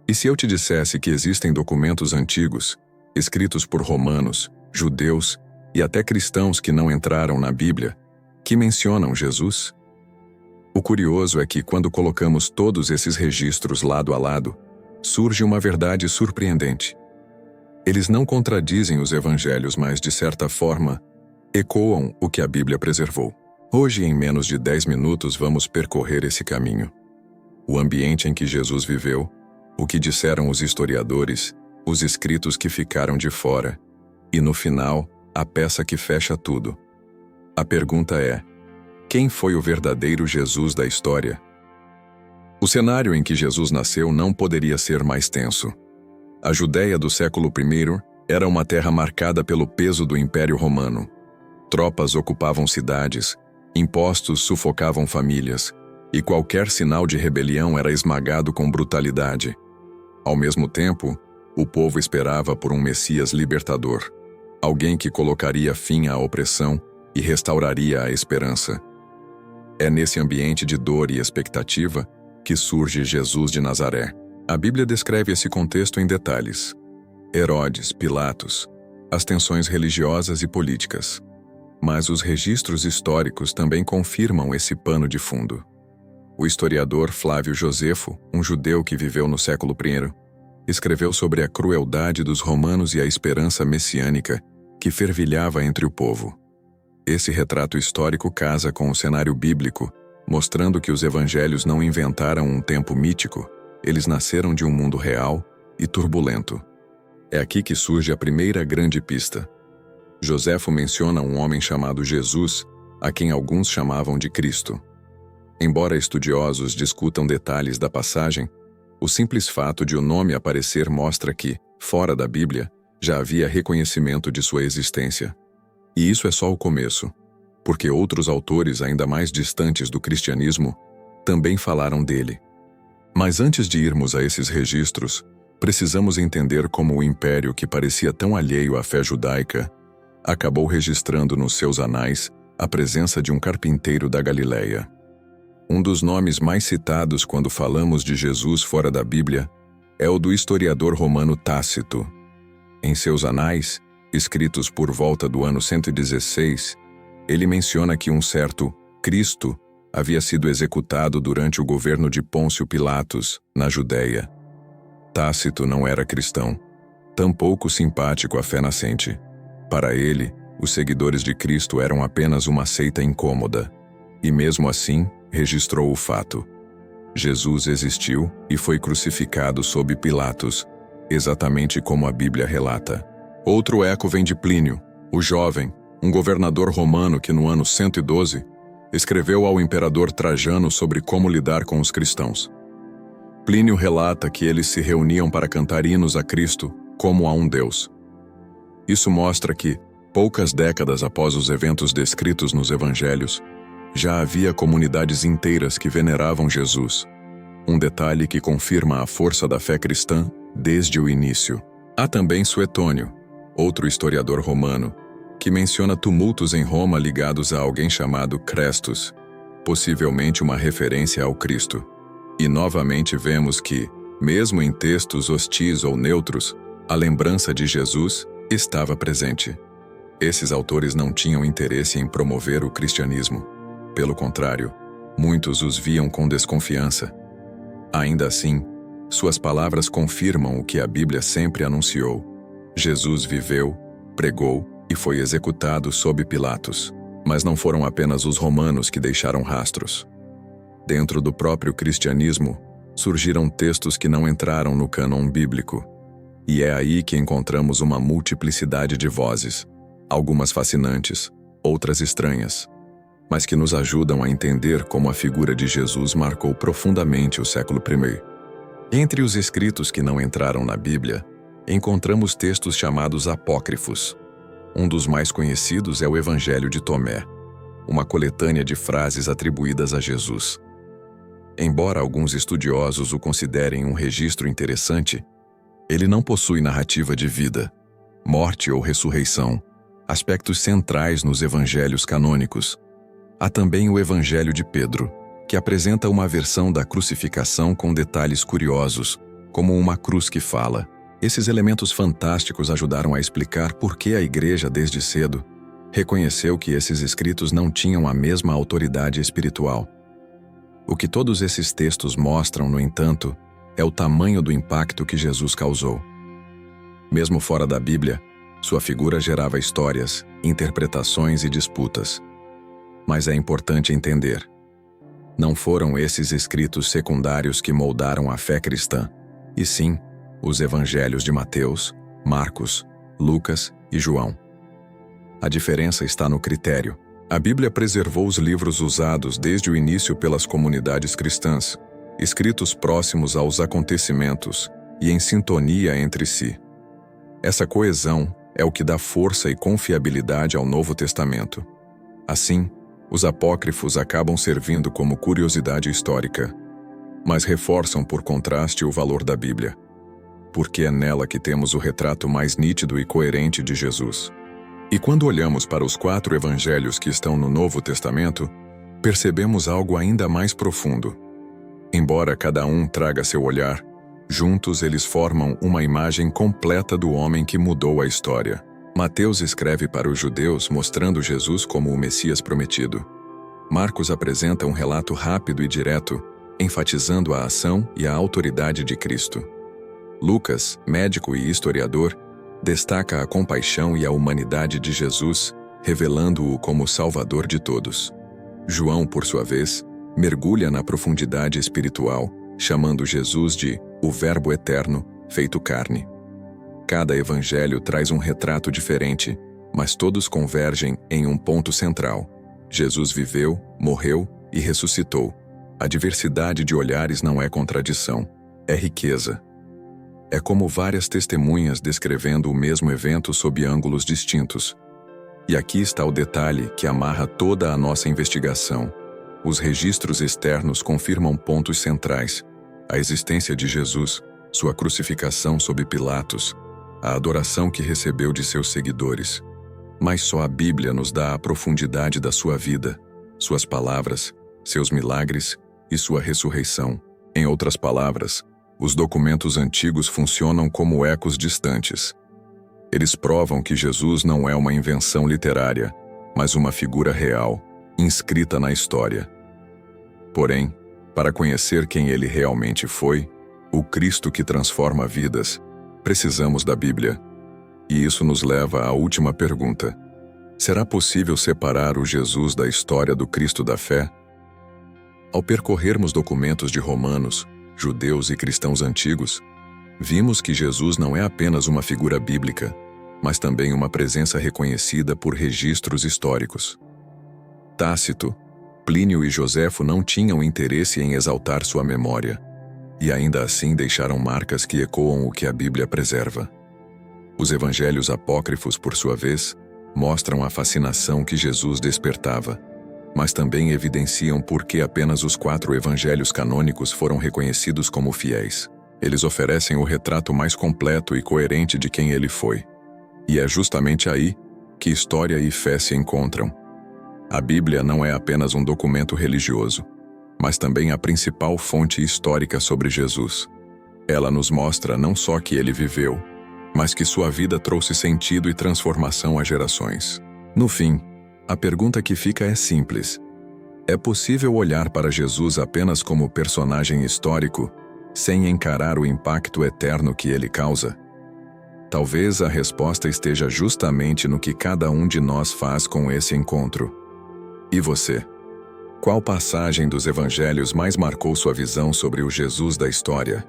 E se eu te dissesse que existem documentos antigos, escritos por romanos, judeus e até cristãos que não entraram na Bíblia, que mencionam Jesus? O curioso é que, quando colocamos todos esses registros lado a lado, surge uma verdade surpreendente. Eles não contradizem os evangelhos, mas, de certa forma, ecoam o que a Bíblia preservou. Hoje, em menos de 10 minutos, vamos percorrer esse caminho. O ambiente em que Jesus viveu, o que disseram os historiadores, os escritos que ficaram de fora, e, no final, a peça que fecha tudo. A pergunta é: quem foi o verdadeiro Jesus da história? O cenário em que Jesus nasceu não poderia ser mais tenso. A Judéia do século I era uma terra marcada pelo peso do Império Romano. Tropas ocupavam cidades, impostos sufocavam famílias, e qualquer sinal de rebelião era esmagado com brutalidade. Ao mesmo tempo, o povo esperava por um Messias libertador, alguém que colocaria fim à opressão e restauraria a esperança. É nesse ambiente de dor e expectativa que surge Jesus de Nazaré. A Bíblia descreve esse contexto em detalhes. Herodes, Pilatos, as tensões religiosas e políticas. Mas os registros históricos também confirmam esse pano de fundo. O historiador Flávio Josefo, um judeu que viveu no século I, escreveu sobre a crueldade dos romanos e a esperança messiânica que fervilhava entre o povo. Esse retrato histórico casa com o cenário bíblico, mostrando que os evangelhos não inventaram um tempo mítico, eles nasceram de um mundo real e turbulento. É aqui que surge a primeira grande pista. Josefo menciona um homem chamado Jesus, a quem alguns chamavam de Cristo. Embora estudiosos discutam detalhes da passagem, o simples fato de o nome aparecer mostra que, fora da Bíblia, já havia reconhecimento de sua existência. E isso é só o começo, porque outros autores ainda mais distantes do cristianismo também falaram dele. Mas antes de irmos a esses registros, precisamos entender como o império que parecia tão alheio à fé judaica acabou registrando nos seus anais a presença de um carpinteiro da Galileia. Um dos nomes mais citados quando falamos de Jesus fora da Bíblia é o do historiador romano Tácito. Em seus anais, escritos por volta do ano 116, ele menciona que um certo Cristo havia sido executado durante o governo de Pôncio Pilatos, na Judéia. Tácito não era cristão, tampouco simpático à fé nascente. Para ele, os seguidores de Cristo eram apenas uma seita incômoda, e mesmo assim, registrou o fato. Jesus existiu e foi crucificado sob Pilatos, exatamente como a Bíblia relata. Outro eco vem de Plínio, o jovem, um governador romano que no ano 112 escreveu ao imperador Trajano sobre como lidar com os cristãos. Plínio relata que eles se reuniam para cantar hinos a Cristo como a um Deus. Isso mostra que, poucas décadas após os eventos descritos nos evangelhos, já havia comunidades inteiras que veneravam Jesus. Um detalhe que confirma a força da fé cristã desde o início. Há também Suetônio, outro historiador romano, que menciona tumultos em Roma ligados a alguém chamado Crestus, possivelmente uma referência ao Cristo. E novamente vemos que, mesmo em textos hostis ou neutros, a lembrança de Jesus estava presente. Esses autores não tinham interesse em promover o cristianismo. Pelo contrário, muitos os viam com desconfiança. Ainda assim, suas palavras confirmam o que a Bíblia sempre anunciou. Jesus viveu, pregou e foi executado sob Pilatos. Mas não foram apenas os romanos que deixaram rastros. Dentro do próprio cristianismo, surgiram textos que não entraram no cânon bíblico. E é aí que encontramos uma multiplicidade de vozes, algumas fascinantes, outras estranhas, mas que nos ajudam a entender como a figura de Jesus marcou profundamente o século I. Entre os escritos que não entraram na Bíblia, encontramos textos chamados apócrifos. Um dos mais conhecidos é o Evangelho de Tomé, uma coletânea de frases atribuídas a Jesus. Embora alguns estudiosos o considerem um registro interessante, ele não possui narrativa de vida, morte ou ressurreição, aspectos centrais nos evangelhos canônicos. Há também o Evangelho de Pedro, que apresenta uma versão da crucificação com detalhes curiosos, como uma cruz que fala. Esses elementos fantásticos ajudaram a explicar por que a Igreja, desde cedo, reconheceu que esses escritos não tinham a mesma autoridade espiritual. O que todos esses textos mostram, no entanto, é o tamanho do impacto que Jesus causou. Mesmo fora da Bíblia, sua figura gerava histórias, interpretações e disputas. Mas é importante entender: não foram esses escritos secundários que moldaram a fé cristã, e sim os evangelhos de Mateus, Marcos, Lucas e João. A diferença está no critério. A Bíblia preservou os livros usados desde o início pelas comunidades cristãs, escritos próximos aos acontecimentos e em sintonia entre si. Essa coesão é o que dá força e confiabilidade ao Novo Testamento. Assim, os apócrifos acabam servindo como curiosidade histórica, mas reforçam por contraste o valor da Bíblia, porque é nela que temos o retrato mais nítido e coerente de Jesus. E quando olhamos para os 4 evangelhos que estão no Novo Testamento, percebemos algo ainda mais profundo. Embora cada um traga seu olhar, juntos eles formam uma imagem completa do homem que mudou a história. Mateus escreve para os judeus mostrando Jesus como o Messias prometido. Marcos apresenta um relato rápido e direto, enfatizando a ação e a autoridade de Cristo. Lucas, médico e historiador, destaca a compaixão e a humanidade de Jesus, revelando-o como Salvador de todos. João, por sua vez, mergulha na profundidade espiritual, chamando Jesus de o Verbo Eterno, feito carne. Cada evangelho traz um retrato diferente, mas todos convergem em um ponto central: Jesus viveu, morreu e ressuscitou. A diversidade de olhares não é contradição, é riqueza. É como várias testemunhas descrevendo o mesmo evento sob ângulos distintos. E aqui está o detalhe que amarra toda a nossa investigação. Os registros externos confirmam pontos centrais: a existência de Jesus, sua crucificação sob Pilatos, a adoração que recebeu de seus seguidores. Mas só a Bíblia nos dá a profundidade da sua vida, suas palavras, seus milagres e sua ressurreição. Em outras palavras, os documentos antigos funcionam como ecos distantes. Eles provam que Jesus não é uma invenção literária, mas uma figura real, inscrita na história. Porém, para conhecer quem ele realmente foi, o Cristo que transforma vidas, precisamos da Bíblia. E isso nos leva à última pergunta: será possível separar o Jesus da história do Cristo da fé? Ao percorrermos documentos de romanos, judeus e cristãos antigos, vimos que Jesus não é apenas uma figura bíblica, mas também uma presença reconhecida por registros históricos. Tácito, Plínio e Joséfo não tinham interesse em exaltar sua memória, e ainda assim deixaram marcas que ecoam o que a Bíblia preserva. Os evangelhos apócrifos, por sua vez, mostram a fascinação que Jesus despertava, mas também evidenciam por que apenas os 4 evangelhos canônicos foram reconhecidos como fiéis. Eles oferecem o retrato mais completo e coerente de quem ele foi. E é justamente aí que história e fé se encontram. A Bíblia não é apenas um documento religioso, mas também a principal fonte histórica sobre Jesus. Ela nos mostra não só que ele viveu, mas que sua vida trouxe sentido e transformação a gerações. No fim, a pergunta que fica é simples: é possível olhar para Jesus apenas como personagem histórico, sem encarar o impacto eterno que ele causa? Talvez a resposta esteja justamente no que cada um de nós faz com esse encontro. E você? Qual passagem dos evangelhos mais marcou sua visão sobre o Jesus da história?